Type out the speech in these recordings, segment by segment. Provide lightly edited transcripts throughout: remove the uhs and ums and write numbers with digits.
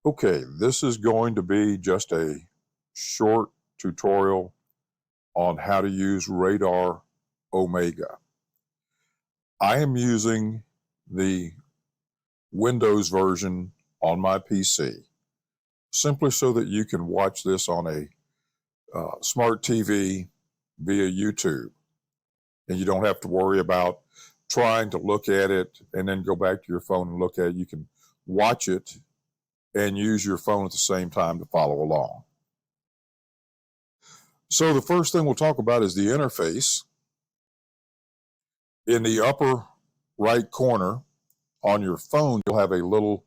Okay, this is going to be just a short tutorial on how to use Radar Omega. I am using the Windows version on my PC simply so that you can watch this on a smart TV via YouTube, and you don't have to worry about trying to look at it and then go back to your phone and look at it. You can watch it and use your phone at the same time to follow along. So the first thing we'll talk about is the interface. In the upper right corner on your phone, you'll have a little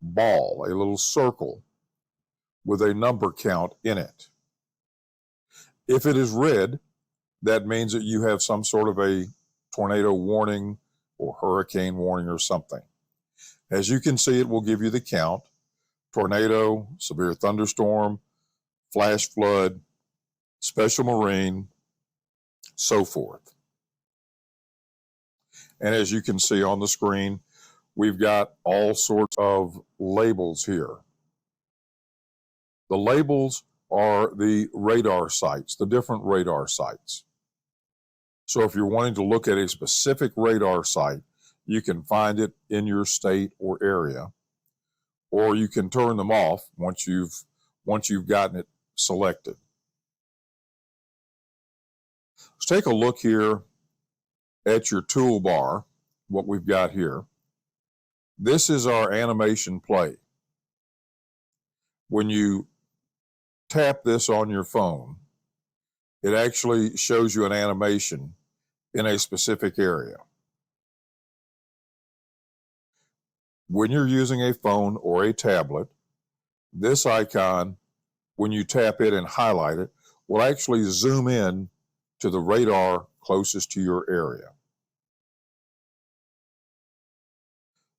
ball, a little circle with a number count in it. If it is red, that means that you have some sort of a tornado warning or hurricane warning or something. As you can see, it will give you the count: tornado, severe thunderstorm, flash flood, special marine, so forth. And as you can see on the screen, we've got all sorts of labels here. The labels are the radar sites, the different radar sites. So if you're wanting to look at a specific radar site, you can find it in your state or area, or you can turn them off once you've gotten it selected. Let's take a look here at your toolbar, what we've got here. This is our animation play. When you tap this on your phone, it actually shows you an animation in a specific area. When you're using a phone or a tablet, this icon, when you tap it and highlight it, will actually zoom in to the radar closest to your area.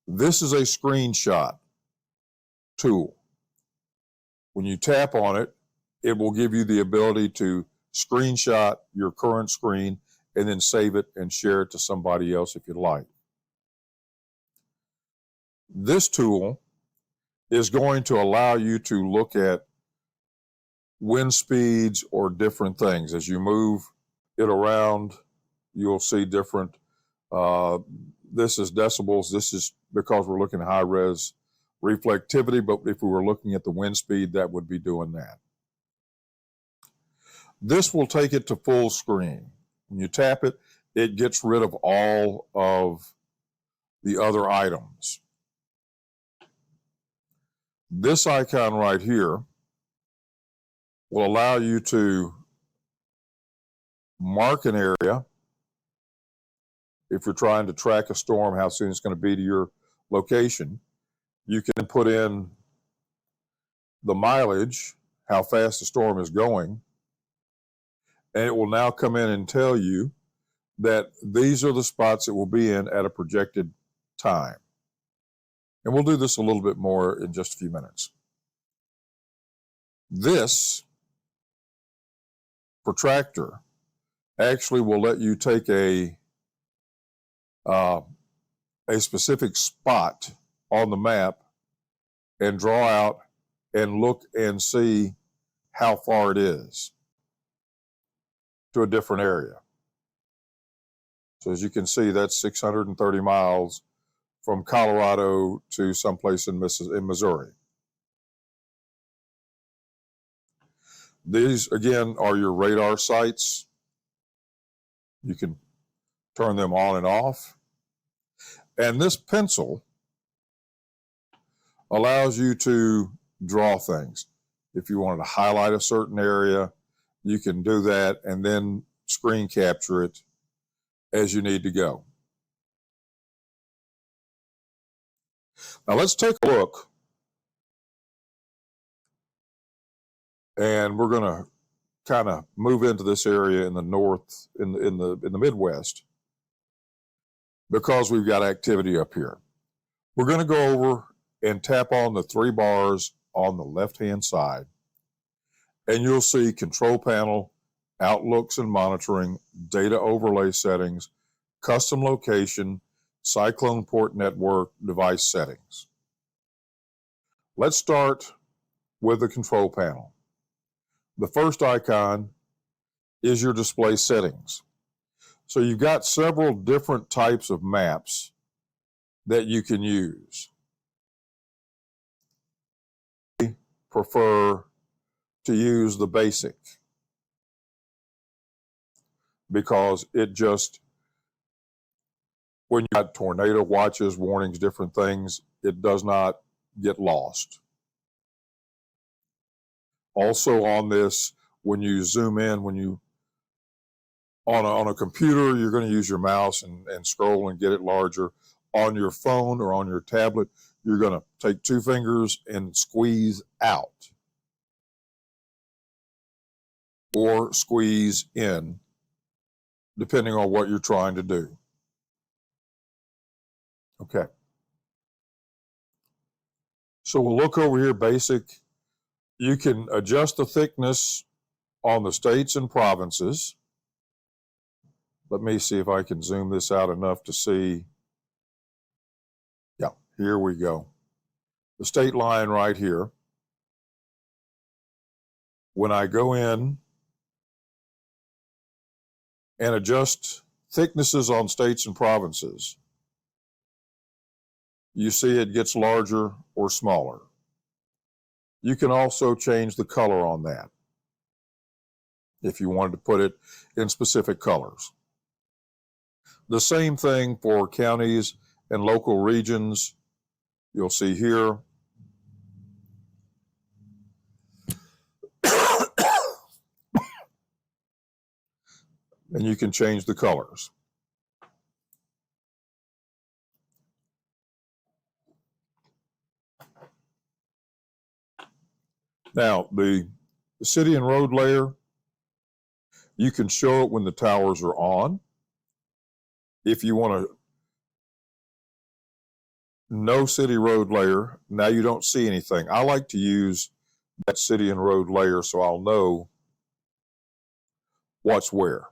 This is a screenshot tool. When you tap on it, it will give you the ability to screenshot your current screen and then save it and share it to somebody else if you'd like. This tool is going to allow you to look at wind speeds or different things. As you move it around, you'll see different, this is decibels. This is because we're looking at high-res reflectivity, but if we were looking at the wind speed, that would be doing that. This will take it to full screen. When you tap it, it gets rid of all of the other items. This icon right here will allow you to mark an area. If you're trying to track a storm, how soon it's going to be to your location, you can put in the mileage, how fast the storm is going, and it will now come in and tell you that these are the spots it will be in at a projected time. And we'll do this a little bit more in just a few minutes. This protractor actually will let you take a specific spot on the map and draw out and look and see how far it is to a different area. So as you can see, that's 630 miles from Colorado to someplace in Missouri. These, again, are your radar sites. You can turn them on and off. And this pencil allows you to draw things. If you wanted to highlight a certain area, you can do that and then screen capture it as you need to go. Now let's take a look, and we're going to kind of move into this area in the north, in the Midwest, because we've got activity up here. We're going to go over and tap on the three bars on the left-hand side, and you'll see control panel, outlooks and monitoring, data overlay settings, custom location, cyclone port network, device settings. Let's start with the control panel. The first icon is your display settings. So you've got several different types of maps that you can use. I prefer to use the basic because it just, when you got tornado watches, warnings, different things, it does not get lost. Also on this, when you zoom in, when you on a computer, you're going to use your mouse and scroll and get it larger. On your phone or on your tablet, you're going to take 2 fingers and squeeze out or squeeze in, depending on what you're trying to do. Okay. So we'll look over here, basic. You can adjust the thickness on the states and provinces. Let me see if I can zoom this out enough to see. Yeah, here we go. The state line right here. When I go in and adjust thicknesses on states and provinces, you see it gets larger or smaller. You can also change the color on that if you wanted to put it in specific colors. The same thing for counties and local regions. You'll see here. And you can change the colors. Now, the city and road layer, you can show it when the towers are on. If you want to no city road layer, now you don't see anything. I like to use that city and road layer so I'll know what's where.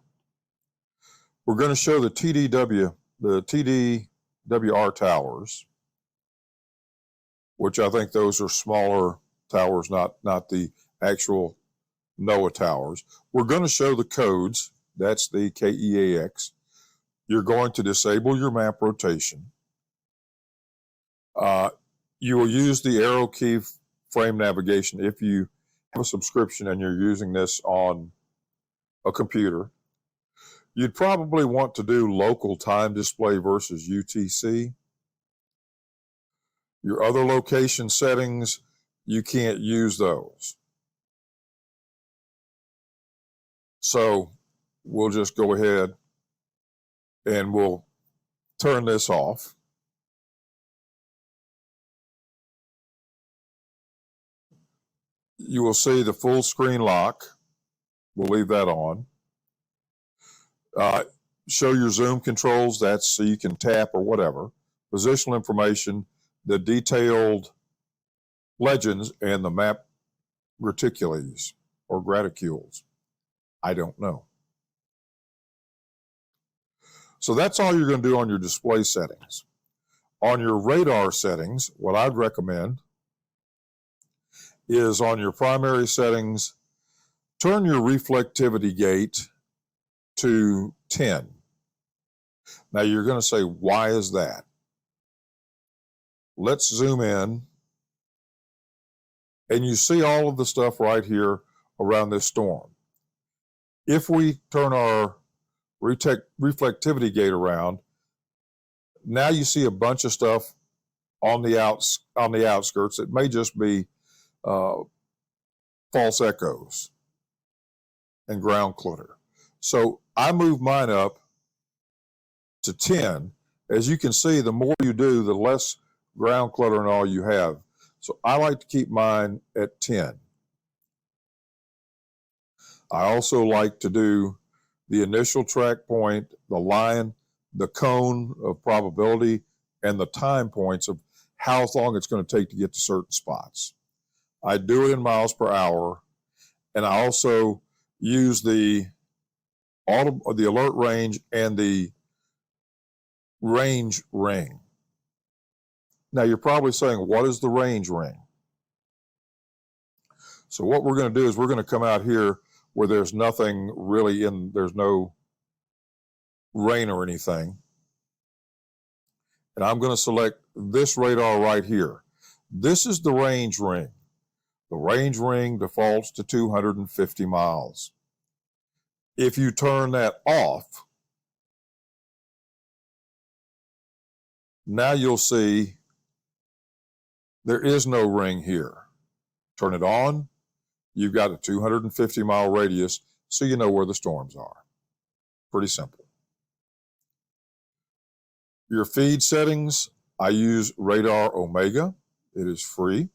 We're going to show the TDWR towers, which I think those are smaller towers, not the actual NOAA towers. We're going to show the codes. That's the KEAX. You're going to disable your map rotation. You will use the arrow key frame navigation if you have a subscription and you're using this on a computer. You'd probably want to do local time display versus UTC. Your other location settings, you can't use those. So we'll just go ahead and we'll turn this off. You will see the full screen lock. We'll leave that on. Show your zoom controls. That's so you can tap or whatever. Positional information, the detailed legends, and the map graticules or graticules. I don't know. So that's all you're going to do on your display settings. On your radar settings, what I'd recommend is on your primary settings, turn your reflectivity gate to 10. Now you're going to say, why is that? Let's zoom in. And you see all of the stuff right here around this storm. If we turn our reflectivity gate around, now you see a bunch of stuff on the outskirts. It may just be false echoes and ground clutter. So I move mine up to 10. As you can see, the more you do, the less ground clutter and all you have. So I like to keep mine at 10. I also like to do the initial track point, the line, the cone of probability, and the time points of how long it's going to take to get to certain spots. I do it in miles per hour, and I also use the alert range and the range ring. Now you're probably saying, what is the range ring? So what we're going to do is we're going to come out here where there's nothing really there's no rain or anything. And I'm going to select this radar right here. This is the range ring. The range ring defaults to 250 miles. If you turn that off, now you'll see there is no ring here. Turn it on, you've got a 250-mile radius, so you know where the storms are. Pretty simple. Your feed settings, I use Radar Omega. It is free.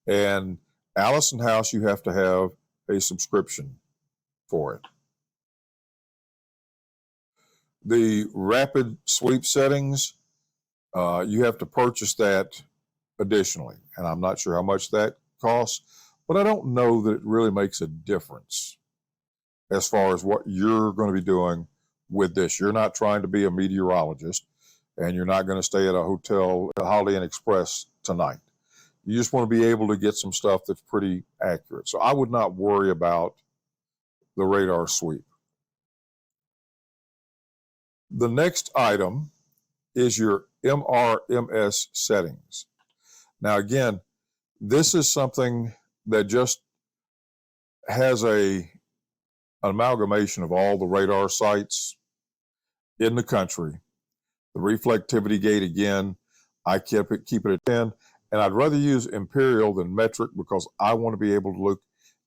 And Allison House, you have to have a subscription for it. The rapid sweep settings, you have to purchase that additionally. And I'm not sure how much that costs, but I don't know that it really makes a difference as far as what you're going to be doing with this. You're not trying to be a meteorologist, and you're not going to stay at a hotel, a Holiday Inn Express tonight. You just want to be able to get some stuff that's pretty accurate. So I would not worry about the radar sweep. The next item is your MRMS settings. Now, again, this is something that just has an amalgamation of all the radar sites in the country. The reflectivity gate, again, I keep it at 10, and I'd rather use imperial than metric because I want to be able to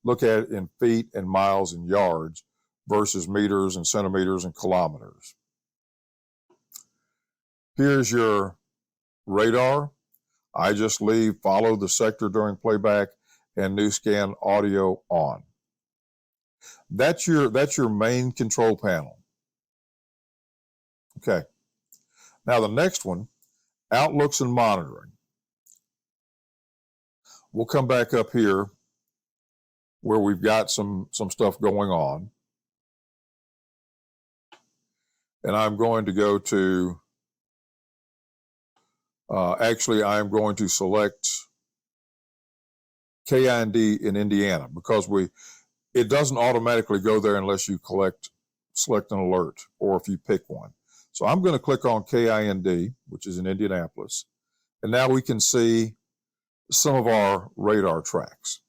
look at it in feet and miles and yards versus meters and centimeters and kilometers. Here's your radar. I just leave follow the sector during playback and new scan audio on. That's your main control panel. Okay. Now the next one, outlooks and monitoring. We'll come back up here where we've got some stuff going on. And I'm going to go to, actually I'm going to select KIND in Indiana because it doesn't automatically go there unless you select an alert or if you pick one. So I'm going to click on KIND, which is in Indianapolis. And now we can see some of our radar tracks.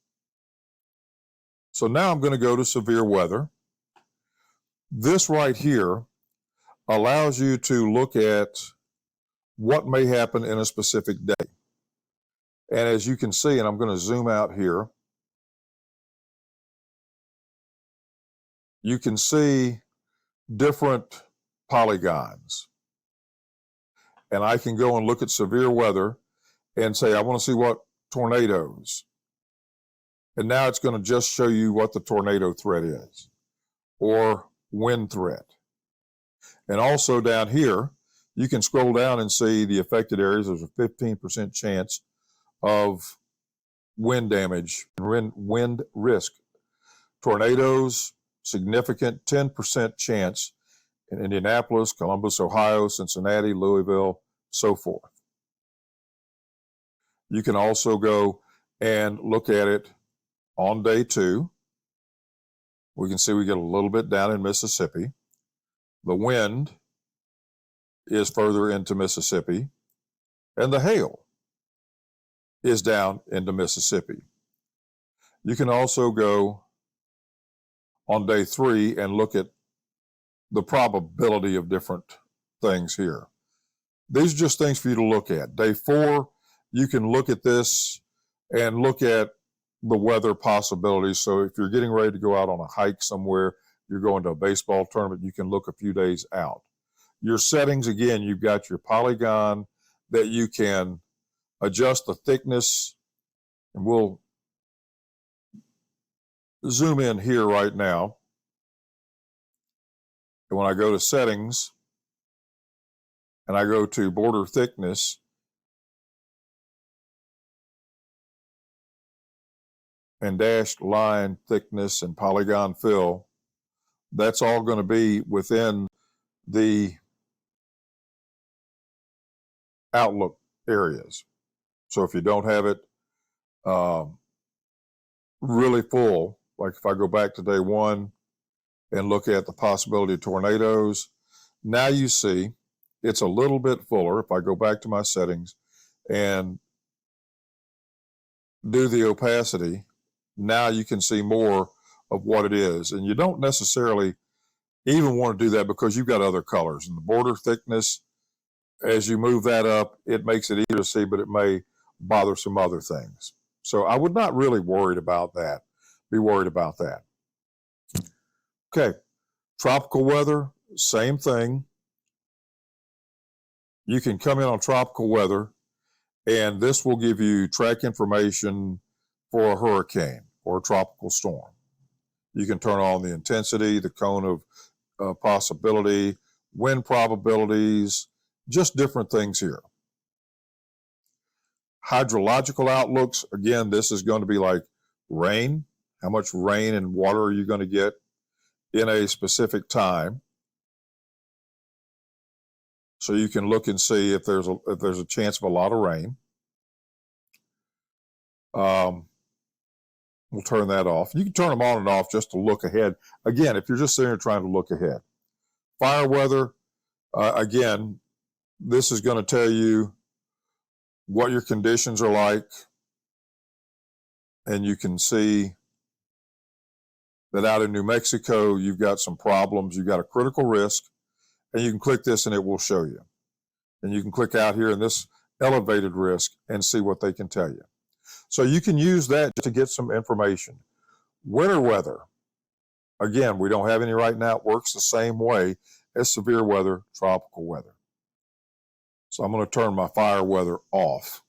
So now I'm going to go to severe weather. This right here allows you to look at what may happen in a specific day. And as you can see, and I'm going to zoom out here, you can see different polygons. And I can go and look at severe weather and say, I want to see what tornadoes. And now it's going to just show you what the tornado threat is or wind threat. And also down here, you can scroll down and see the affected areas. There's a 15% chance of wind damage and wind risk. Tornadoes, significant 10% chance in Indianapolis, Columbus, Ohio, Cincinnati, Louisville, so forth. You can also go and look at it on day 2. We can see we get a little bit down in Mississippi. The wind is further into Mississippi, and the hail is down into Mississippi. You can also go on day 3 and look at the probability of different things here. These are just things for you to look at. Day 4, you can look at this and look at the weather possibilities. So if you're getting ready to go out on a hike somewhere, you're going to a baseball tournament, you can look a few days out. Your settings, again, you've got your polygon that you can adjust the thickness, and we'll zoom in here right now. And when I go to settings and I go to border thickness, and dashed line thickness and polygon fill, that's all going to be within the outlook areas. So if you don't have it really full, like if I go back to day one and look at the possibility of tornadoes, now you see it's a little bit fuller. If I go back to my settings and do the opacity, now you can see more of what it is. And you don't necessarily even want to do that because you've got other colors. And the border thickness, as you move that up, it makes it easier to see, but it may bother some other things. So I would not really be worried about that. Okay, tropical weather, same thing. You can come in on tropical weather, and this will give you track information for a hurricane or a tropical storm. You can turn on the intensity, the cone of possibility, wind probabilities, just different things here. Hydrological outlooks, again, this is going to be like rain. How much rain and water are you going to get in a specific time? So you can look and see if there's a chance of a lot of rain. We'll turn that off. You can turn them on and off just to look ahead. Again, if you're just sitting there trying to look ahead. Fire weather, again, this is going to tell you what your conditions are like. And you can see that out in New Mexico, you've got some problems. You've got a critical risk. And you can click this and it will show you. And you can click out here in this elevated risk and see what they can tell you. So you can use that to get some information. Winter weather, again, we don't have any right now. It works the same way as severe weather, tropical weather. So I'm going to turn my fire weather off.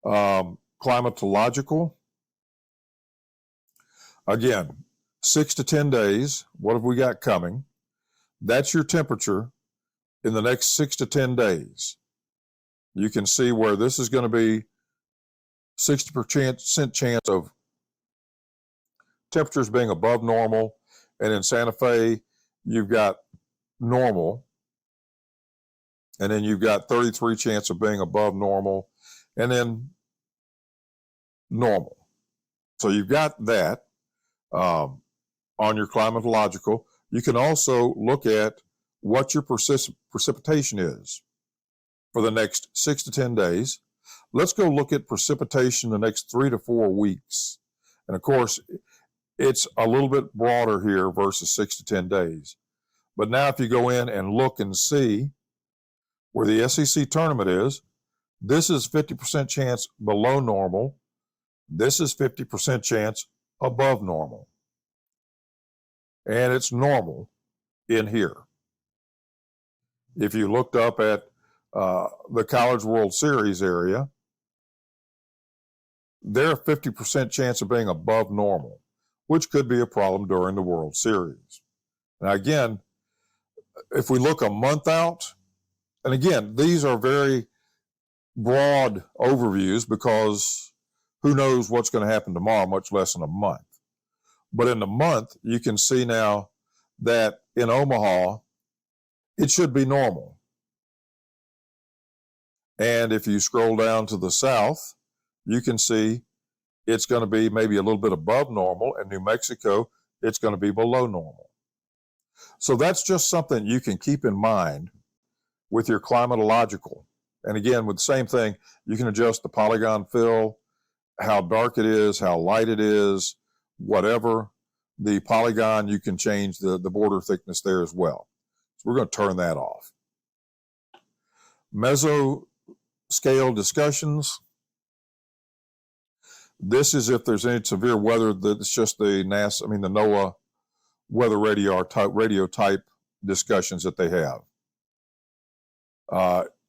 Climatological, again, 6 to 10 days. What have we got coming? That's your temperature in the next 6 to 10 days. You can see where this is going to be 60% chance of temperatures being above normal. And in Santa Fe, you've got normal. And then you've got 33 chance of being above normal. And then normal. So you've got that on your climatological. You can also look at what your precipitation is for the next 6 to 10 days. Let's go look at precipitation the next 3 to 4 weeks. And of course, it's a little bit broader here versus 6 to 10 days. But now if you go in and look and see where the SEC tournament is, this is 50% chance below normal. This is 50% chance above normal. And it's normal in here. If you looked up at the College World Series area, they're 50% chance of being above normal, which could be a problem during the World Series. Now, again, if we look a month out, and again, these are very broad overviews because who knows what's going to happen tomorrow, much less in a month. But in the month, you can see now that in Omaha, it should be normal. And if you scroll down to the south, you can see it's going to be maybe a little bit above normal. In New Mexico, it's going to be below normal. So that's just something you can keep in mind with your climatological. And again, with the same thing, you can adjust the polygon fill, how dark it is, how light it is, whatever. The polygon, you can change the border thickness there as well. So we're going to turn that off. Mesoscale discussions. This is if there's any severe weather that's just the NOAA weather radio type discussions that they have.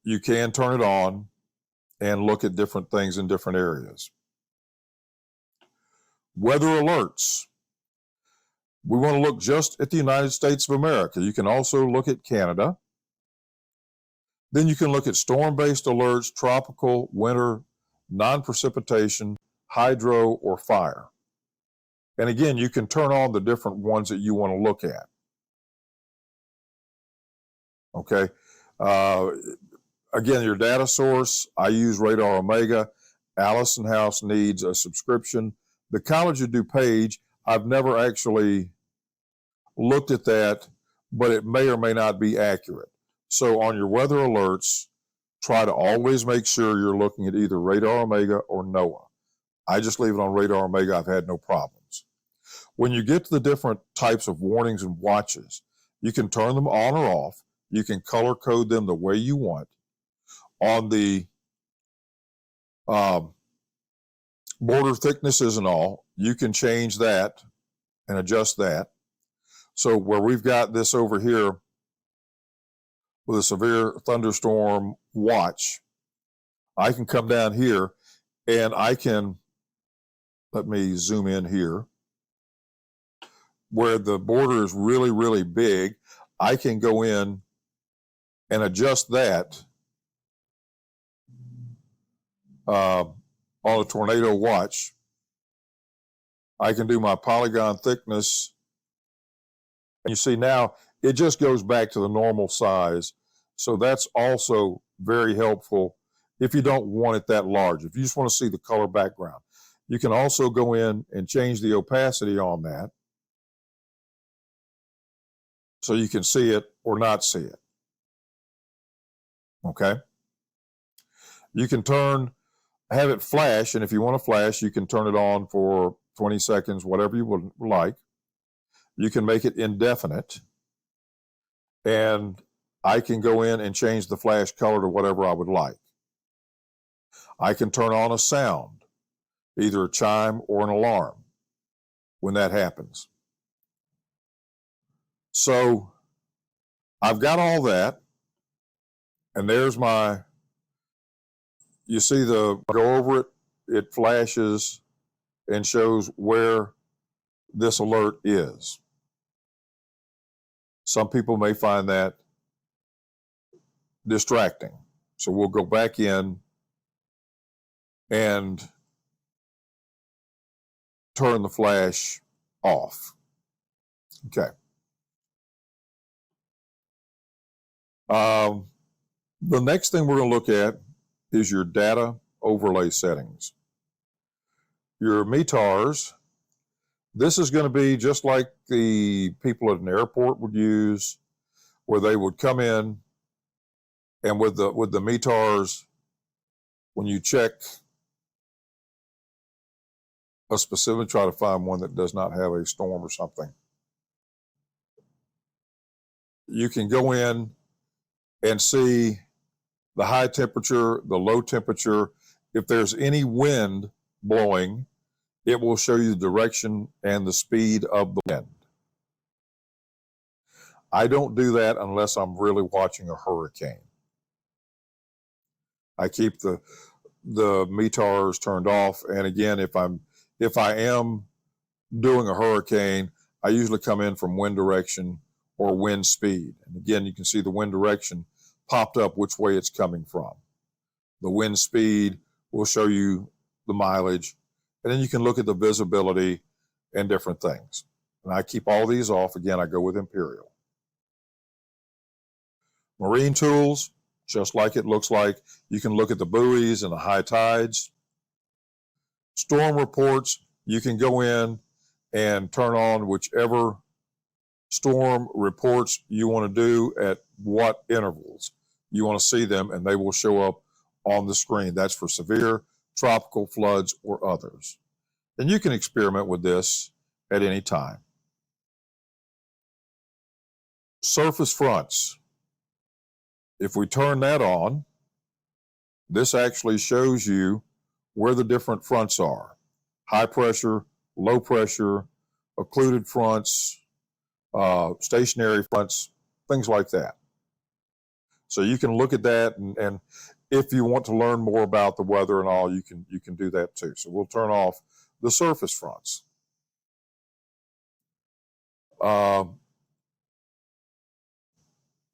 You can turn it on and look at different things in different areas. Weather alerts. We want to look just at the United States of America. You can also look at Canada. Then you can look at storm-based alerts, tropical, winter, non-precipitation, hydro, or fire. And again, you can turn on the different ones that you want to look at. Okay. Again, your data source, I use Radar Omega. Allison House needs a subscription. The College of DuPage, I've never actually looked at that, but it may or may not be accurate. So on your weather alerts, try to always make sure you're looking at either Radar Omega or NOAA. I just leave it on Radar Omega. I've had no problems. When you get to the different types of warnings and watches, you can turn them on or off. You can color code them the way you want. On the border thicknesses and all, you can change that and adjust that. So where we've got this over here with a severe thunderstorm watch, I can come down here and I can, let me zoom in here, where the border is really, really big, I can go in and adjust that on a tornado watch. I can do my polygon thickness. And you see now, it just goes back to the normal size. So that's also very helpful if you don't want it that large. If you just want to see the color background, you can also go in and change the opacity on that so you can see it or not see it. Okay? You can have it flash, and if you want to flash, you can turn it on for 20 seconds, whatever you would like. You can make it indefinite, and I can go in and change the flash color to whatever I would like. I can turn on a sound, either a chime or an alarm, when that happens. So I've got all that, and there's my, you see go over it, it flashes and shows where this alert is. Some people may find that distracting. So we'll go back in and turn the flash off. Okay. The next thing we're going to look at is your data overlay settings. Your METARs, this is going to be just like the people at an airport would use, where they would come in and with the METARs, when you check a specific, try to find one that does not have a storm or something. You can go in and see the high temperature, the low temperature. If there's any wind blowing, it will show you the direction and the speed of the wind. I don't do that unless I'm really watching a hurricane. I keep the METARs turned off, and again, if I am doing a hurricane, I usually come in from wind direction or wind speed. And again, you can see the wind direction popped up, which way it's coming from. The wind speed will show you the mileage, and then you can look at the visibility and different things. And I keep all these off. Again, I go with Imperial. Marine tools, just like it looks like. You can look at the buoys and the high tides. Storm reports, you can go in and turn on whichever storm reports you want to do at what intervals you want to see them, and they will show up on the screen. That's for severe tropical floods or others. And you can experiment with this at any time. Surface fronts. If we turn that on, this actually shows you where the different fronts are. High pressure, low pressure, occluded fronts, stationary fronts, things like that. So you can look at that, and if you want to learn more about the weather and all, you can do that too. So we'll turn off the surface fronts.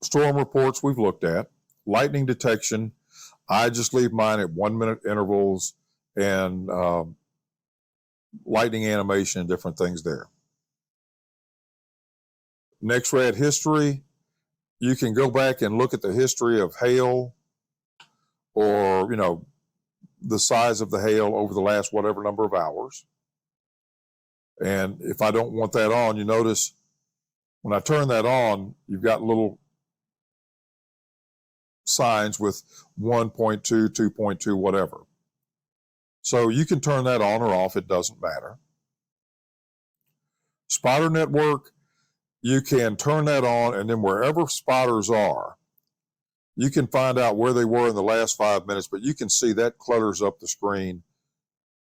Storm reports we've looked at. Lightning detection, I just leave mine at 1 minute intervals, and lightning animation and different things there. NEXRAD history, you can go back and look at the history of hail, or the size of the hail over the last whatever number of hours. And if I don't want that on, you notice when I turn that on, you've got little signs with 1.2, 2.2, whatever. So you can turn that on or off. It doesn't matter. Spotter network, you can turn that on, and then wherever spotters are, you can find out where they were in the last 5 minutes, but you can see that clutters up the screen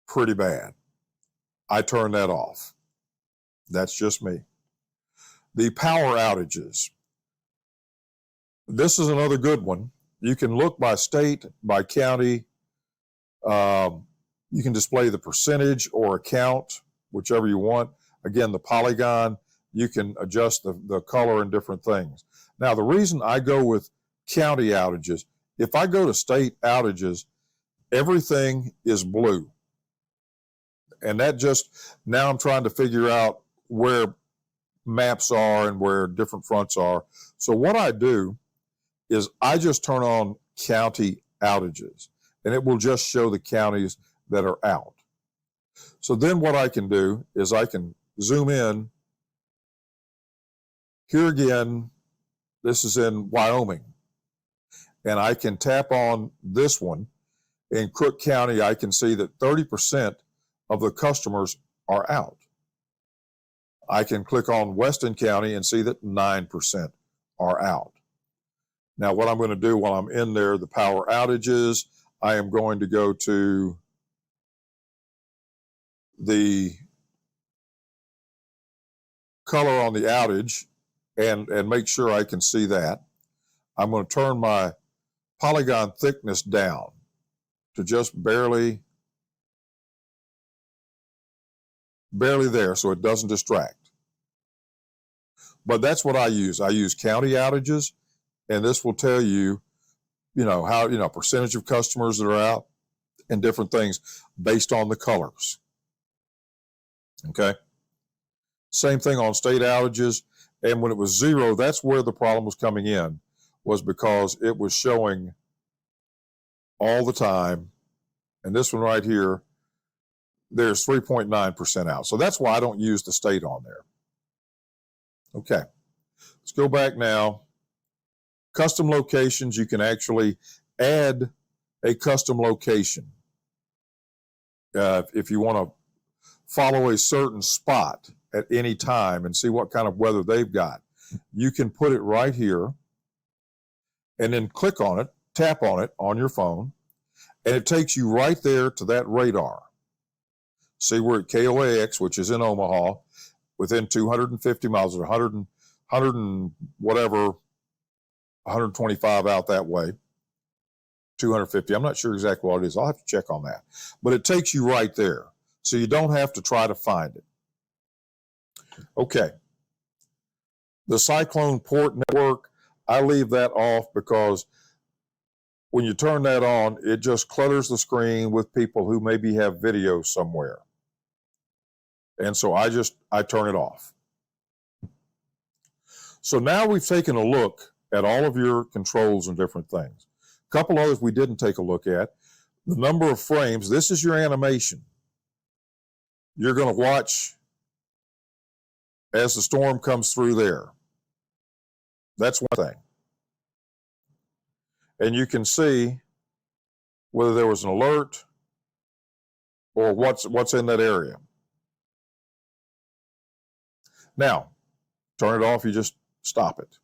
pretty bad. I turn that off. That's just me. The power outages. This is another good one. You can look by state, by county. You can display the percentage or account, whichever you want. Again, the polygon, you can adjust the color and different things. Now, the reason I go with county outages, if I go to state outages, everything is blue. And that just, now I'm trying to figure out where maps are and where different fronts are. So what I do is I just turn on county outages, and it will just show the counties that are out. So then what I can do is I can zoom in. Here again, this is in Wyoming. And I can tap on this one. In Crook County, I can see that 30% of the customers are out. I can click on Weston County and see that 9% are out. Now, what I'm going to do while I'm in there, the power outages, I am going to go to the color on the outage and make sure I can see that. I'm going to turn my polygon thickness down to just barely there so it doesn't distract. But that's what I use. I use county outages, and this will tell you, how, percentage of customers that are out and different things based on the colors. Okay. Same thing on state outages. And when it was 0, that's where the problem was coming in, was because it was showing all the time. And this one right here, there's 3.9% out. So that's why I don't use the state on there. Okay. Let's go back now. Custom locations, you can actually add a custom location. If you want to follow a certain spot at any time and see what kind of weather they've got, you can put it right here and then click on it, tap on it on your phone, and it takes you right there to that radar. See, we're at KOAX, which is in Omaha, within 250 miles, or 100 and whatever, 125 out that way, 250. I'm not sure exactly what it is. I'll have to check on that. But it takes you right there, so you don't have to try to find it. Okay. The Cyclone Port Network, I leave that off because when you turn that on, it just clutters the screen with people who maybe have video somewhere. And so I turn it off. So now we've taken a look at all of your controls and different things. A couple others we didn't take a look at. The number of frames, this is your animation. You're going to watch as the storm comes through there. That's one thing. And you can see whether there was an alert or what's in that area. Now, turn it off, you just stop it.